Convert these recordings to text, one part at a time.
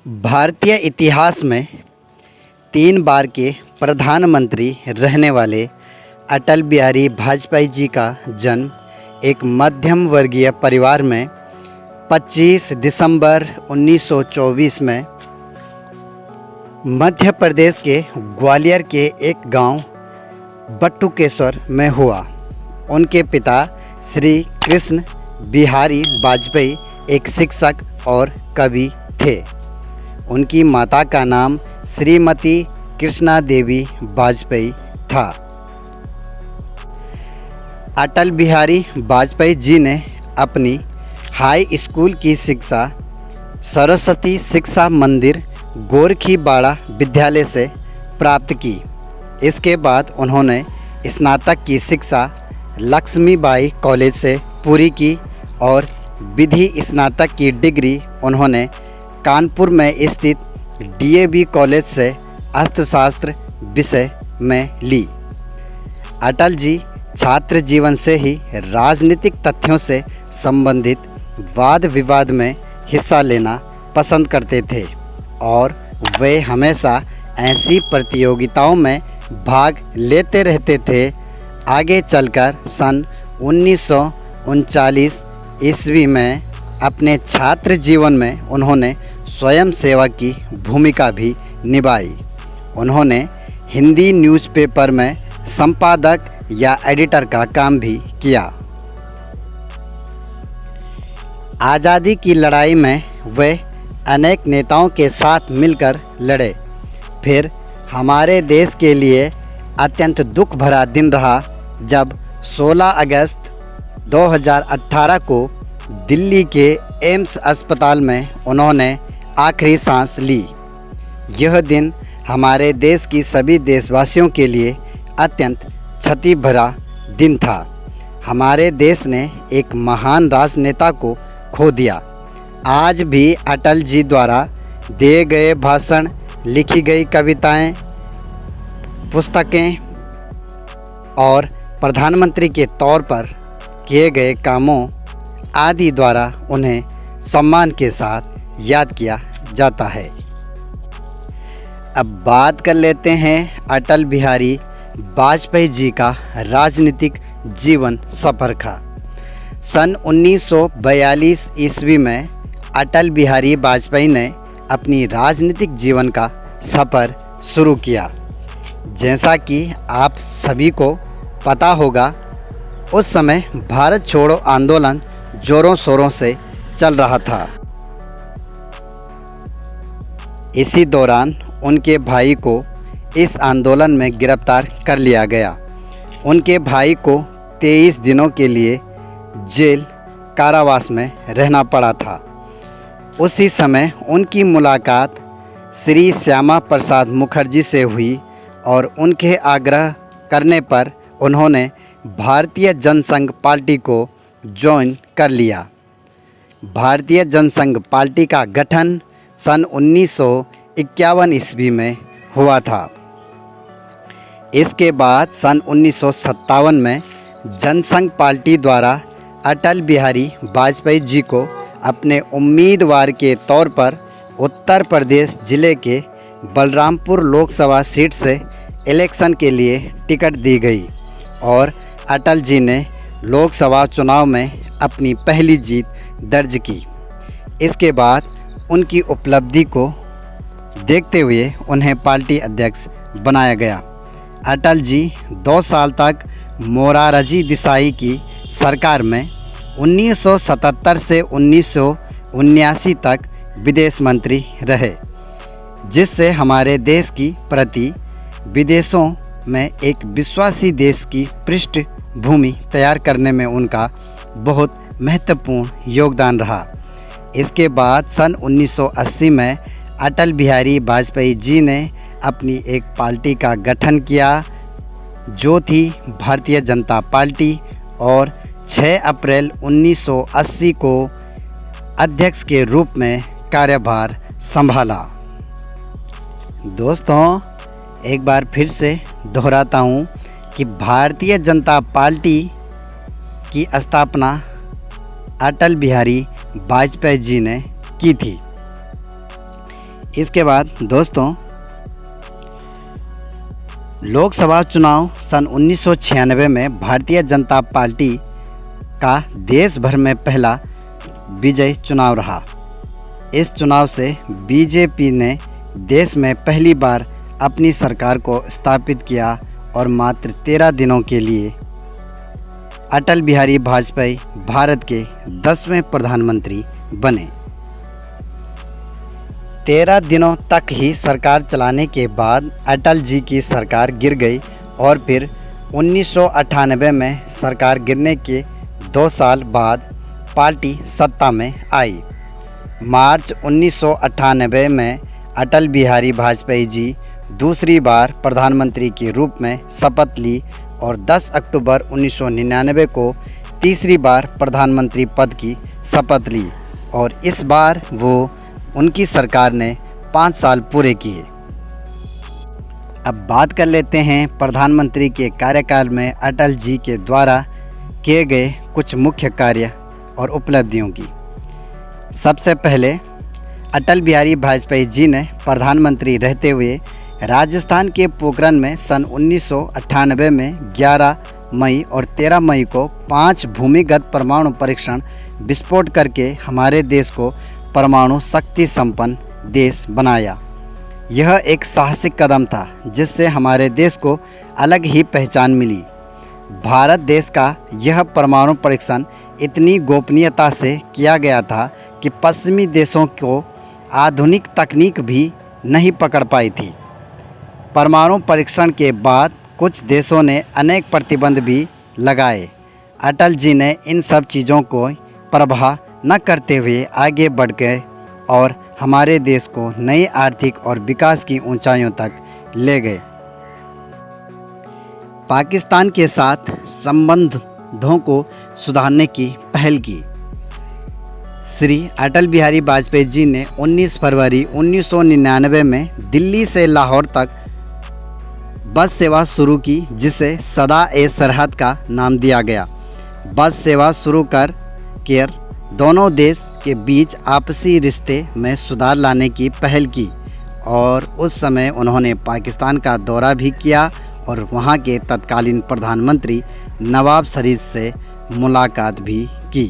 भारतीय इतिहास में 3 बार के प्रधानमंत्री रहने वाले अटल बिहारी वाजपेयी जी का जन्म एक मध्यम वर्गीय परिवार में 25 दिसंबर 1924 में मध्य प्रदेश के ग्वालियर के एक गांव बटुकेश्वर में हुआ। उनके पिता श्री कृष्ण बिहारी वाजपेयी एक शिक्षक और कवि थे। उनकी माता का नाम श्रीमती कृष्णा देवी वाजपेयी था। अटल बिहारी वाजपेयी जी ने अपनी हाई स्कूल की शिक्षा सरस्वती शिक्षा मंदिर गोरखीबाड़ा विद्यालय से प्राप्त की। इसके बाद उन्होंने स्नातक की शिक्षा लक्ष्मीबाई कॉलेज से पूरी की और विधि स्नातक की डिग्री उन्होंने कानपुर में स्थित डीएवी कॉलेज से अर्थशास्त्र विषय में ली। अटल जी छात्र जीवन से ही राजनीतिक तथ्यों से संबंधित वाद विवाद में हिस्सा लेना पसंद करते थे और वे हमेशा ऐसी प्रतियोगिताओं में भाग लेते रहते थे। आगे चलकर सन 1939 ईस्वी में अपने छात्र जीवन में उन्होंने स्वयं सेवा की भूमिका भी निभाई। उन्होंने हिंदी न्यूज़पेपर में संपादक या एडिटर का काम भी किया। आज़ादी की लड़ाई में वे अनेक नेताओं के साथ मिलकर लड़े। फिर हमारे देश के लिए अत्यंत दुख भरा दिन रहा जब 16 अगस्त 2018 को दिल्ली के एम्स अस्पताल में उन्होंने आखिरी सांस ली। यह दिन हमारे देश की सभी देशवासियों के लिए अत्यंत क्षति भरा दिन था। हमारे देश ने एक महान राजनेता को खो दिया। आज भी अटल जी द्वारा दिए गए भाषण, लिखी गई कविताएं, पुस्तकें और प्रधानमंत्री के तौर पर किए गए कामों आदि द्वारा उन्हें सम्मान के साथ याद किया जाता है। अब बात कर लेते हैं अटल बिहारी वाजपेयी जी का राजनीतिक जीवन सफ़र का। सन 1942 ईस्वी में अटल बिहारी वाजपेयी ने अपनी राजनीतिक जीवन का सफ़र शुरू किया। जैसा कि आप सभी को पता होगा, उस समय भारत छोड़ो आंदोलन ज़ोरों शोरों से चल रहा था। इसी दौरान उनके भाई को इस आंदोलन में गिरफ्तार कर लिया गया। उनके भाई को 23 दिनों के लिए जेल कारावास में रहना पड़ा था। उसी समय उनकी मुलाकात श्री श्यामा प्रसाद मुखर्जी से हुई और उनके आग्रह करने पर उन्होंने भारतीय जनसंघ पार्टी को ज्वाइन कर लिया। भारतीय जनसंघ पार्टी का गठन सन 1951 ईस्वी में हुआ था। इसके बाद सन 1957 में जनसंघ पार्टी द्वारा अटल बिहारी वाजपेयी जी को अपने उम्मीदवार के तौर पर उत्तर प्रदेश जिले के बलरामपुर लोकसभा सीट से इलेक्शन के लिए टिकट दी गई और अटल जी ने लोकसभा चुनाव में अपनी पहली जीत दर्ज की। इसके बाद उनकी उपलब्धि को देखते हुए उन्हें पार्टी अध्यक्ष बनाया गया। अटल जी 2 साल तक मोरारजी देसाई की सरकार में 1977 से 1979 तक विदेश मंत्री रहे, जिससे हमारे देश की प्रति विदेशों में एक विश्वासी देश की पृष्ठभूमि तैयार करने में उनका बहुत महत्वपूर्ण योगदान रहा। इसके बाद सन 1980 में अटल बिहारी वाजपेयी जी ने अपनी एक पार्टी का गठन किया, जो थी भारतीय जनता पार्टी, और 6 अप्रैल 1980 को अध्यक्ष के रूप में कार्यभार संभाला। दोस्तों, एक बार फिर से दोहराता हूँ कि भारतीय जनता पार्टी की स्थापना अटल बिहारी वाजपेयी जी ने की थी। इसके बाद दोस्तों, लोकसभा चुनाव सन 1996 में भारतीय जनता पार्टी का देश भर में पहला विजय चुनाव रहा। इस चुनाव से बीजेपी ने देश में पहली बार अपनी सरकार को स्थापित किया और मात्र 13 दिनों के लिए अटल बिहारी वाजपेयी भारत के 10वें प्रधानमंत्री बने। 13 दिनों तक ही सरकार चलाने के बाद अटल जी की सरकार गिर गई और फिर 1998 में सरकार गिरने के 2 साल बाद पार्टी सत्ता में आई। मार्च 1998 में अटल बिहारी वाजपेयी जी दूसरी बार प्रधानमंत्री के रूप में शपथ ली और 10 अक्टूबर 1999 को तीसरी बार प्रधानमंत्री पद की शपथ ली और इस बार उनकी सरकार ने 5 साल पूरे किए। अब बात कर लेते हैं प्रधानमंत्री के कार्यकाल में अटल जी के द्वारा किए गए कुछ मुख्य कार्य और उपलब्धियों की। सबसे पहले अटल बिहारी वाजपेयी जी ने प्रधानमंत्री रहते हुए राजस्थान के पोखरण में सन 1998 में 11 मई और 13 मई को 5 भूमिगत परमाणु परीक्षण विस्फोट करके हमारे देश को परमाणु शक्ति संपन्न देश बनाया। यह एक साहसिक कदम था जिससे हमारे देश को अलग ही पहचान मिली। भारत देश का यह परमाणु परीक्षण इतनी गोपनीयता से किया गया था कि पश्चिमी देशों को आधुनिक तकनीक भी नहीं पकड़ पाई थी। परमाणु परीक्षण के बाद कुछ देशों ने अनेक प्रतिबंध भी लगाए। अटल जी ने इन सब चीज़ों को परवाह न करते हुए आगे बढ़ गए और हमारे देश को नई आर्थिक और विकास की ऊंचाइयों तक ले गए। पाकिस्तान के साथ संबंधों को सुधारने की पहल की। श्री अटल बिहारी वाजपेयी जी ने 19 फरवरी 1999 में दिल्ली से लाहौर तक बस सेवा शुरू की जिसे सदा-ए-सरहद का नाम दिया गया। बस सेवा शुरू कर दोनों देश के बीच आपसी रिश्ते में सुधार लाने की पहल की और उस समय उन्होंने पाकिस्तान का दौरा भी किया और वहां के तत्कालीन प्रधानमंत्री नवाब शरीफ से मुलाकात भी की।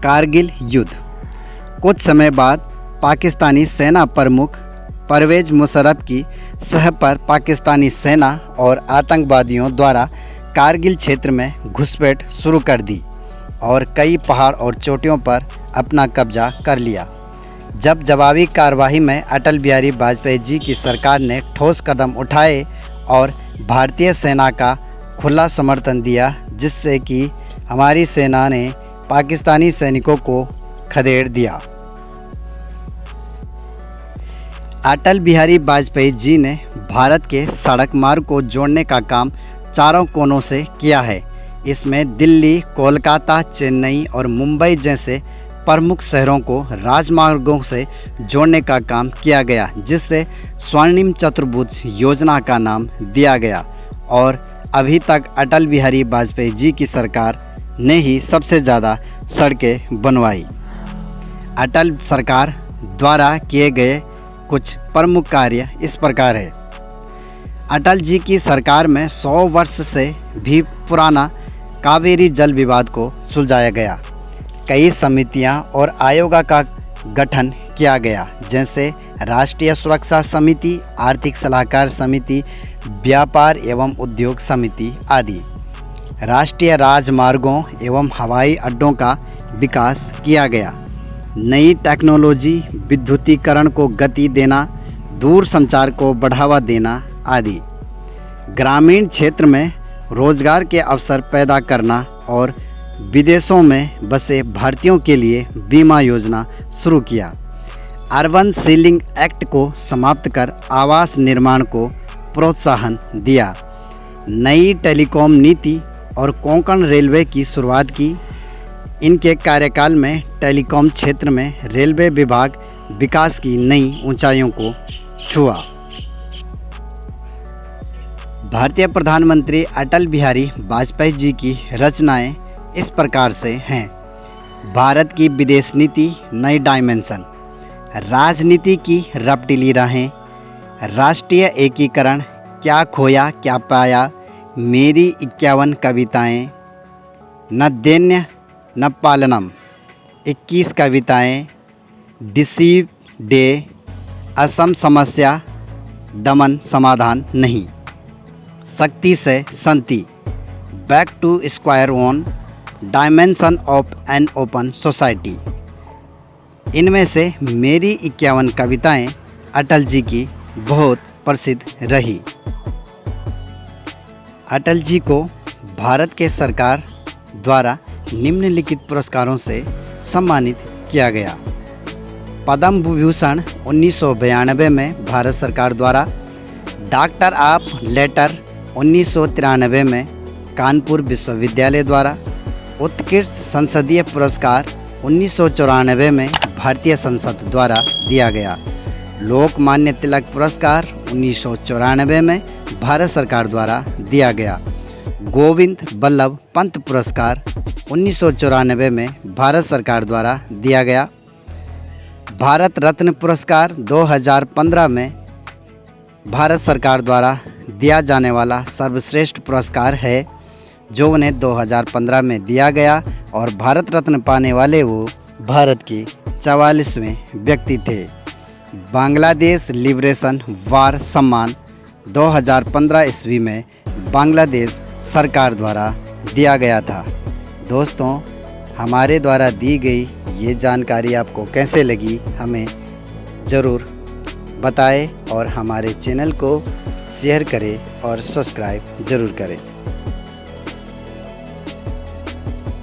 कारगिल युद्ध। कुछ समय बाद पाकिस्तानी सेना प्रमुख परवेज मुशर्रफ की सह पर पाकिस्तानी सेना और आतंकवादियों द्वारा कारगिल क्षेत्र में घुसपैठ शुरू कर दी और कई पहाड़ और चोटियों पर अपना कब्जा कर लिया। जब जवाबी कार्रवाई में अटल बिहारी वाजपेयी जी की सरकार ने ठोस कदम उठाए और भारतीय सेना का खुला समर्थन दिया जिससे कि हमारी सेना ने पाकिस्तानी सैनिकों को खदेड़ दिया। अटल बिहारी वाजपेयी जी ने भारत के सड़क मार्ग को जोड़ने का काम चारों कोनों से किया है। इसमें दिल्ली, कोलकाता, चेन्नई और मुंबई जैसे प्रमुख शहरों को राजमार्गों से जोड़ने का काम किया गया जिससे स्वर्णिम चतुर्भुज योजना का नाम दिया गया और अभी तक अटल बिहारी वाजपेयी जी की सरकार ने ही सबसे ज़्यादा सड़कें बनवाई। अटल सरकार द्वारा किए गए कुछ प्रमुख कार्य इस प्रकार है। अटल जी की सरकार में 100 वर्ष से भी पुराना कावेरी जल विवाद को सुलझाया गया। कई समितियां और आयोगों का गठन किया गया जैसे राष्ट्रीय सुरक्षा समिति, आर्थिक सलाहकार समिति, व्यापार एवं उद्योग समिति आदि। राष्ट्रीय राजमार्गों एवं हवाई अड्डों का विकास किया गया। नई टेक्नोलॉजी, विद्युतीकरण को गति देना, दूर संचार को बढ़ावा देना आदि। ग्रामीण क्षेत्र में रोजगार के अवसर पैदा करना और विदेशों में बसे भारतीयों के लिए बीमा योजना शुरू किया। अर्बन सीलिंग एक्ट को समाप्त कर आवास निर्माण को प्रोत्साहन दिया। नई टेलीकॉम नीति और कोंकण रेलवे की शुरुआत की। इनके कार्यकाल में टेलीकॉम क्षेत्र में रेलवे विभाग विकास की नई ऊंचाइयों को छुआ। भारतीय प्रधानमंत्री अटल बिहारी वाजपेयी जी की रचनाएं इस प्रकार से हैं। भारत की विदेश नीति नई डायमेंशन। राजनीति की रपटीली राहें, राष्ट्रीय एकीकरण, क्या खोया क्या पाया, मेरी 51 कविताएं, न दैन्य न पालनम 21 कविताएं, डिसीव डे, असम समस्या दमन समाधान नहीं, शक्ति से संति, back to square one, dimension of an open society. इनमें से मेरी 51 कविताएं अटल जी की बहुत प्रसिद्ध रही। अटल जी को भारत के सरकार द्वारा निम्नलिखित पुरस्कारों से सम्मानित किया गया। पद्म विभूषण 1992 में भारत सरकार द्वारा, डॉक्टर ऑफ लेटर 1993 में कानपुर विश्वविद्यालय द्वारा, उत्कृष्ट संसदीय पुरस्कार 1994 में भारतीय संसद द्वारा दिया गया। लोकमान्य तिलक पुरस्कार 1994 में भारत सरकार द्वारा दिया गया। गोविंद बल्लभ पंत पुरस्कार 1994 में भारत सरकार द्वारा दिया गया। भारत रत्न पुरस्कार 2015 में भारत सरकार द्वारा दिया जाने वाला सर्वश्रेष्ठ पुरस्कार है, जो उन्हें 2015 में दिया गया और भारत रत्न पाने वाले वो भारत के 44वें व्यक्ति थे। बांग्लादेश लिबरेशन वार सम्मान 2015 ईस्वी में बांग्लादेश सरकार द्वारा दिया गया था। दोस्तों, हमारे द्वारा दी गई ये जानकारी आपको कैसे लगी हमें ज़रूर बताएं और हमारे चैनल को शेयर करें और सब्सक्राइब ज़रूर करें।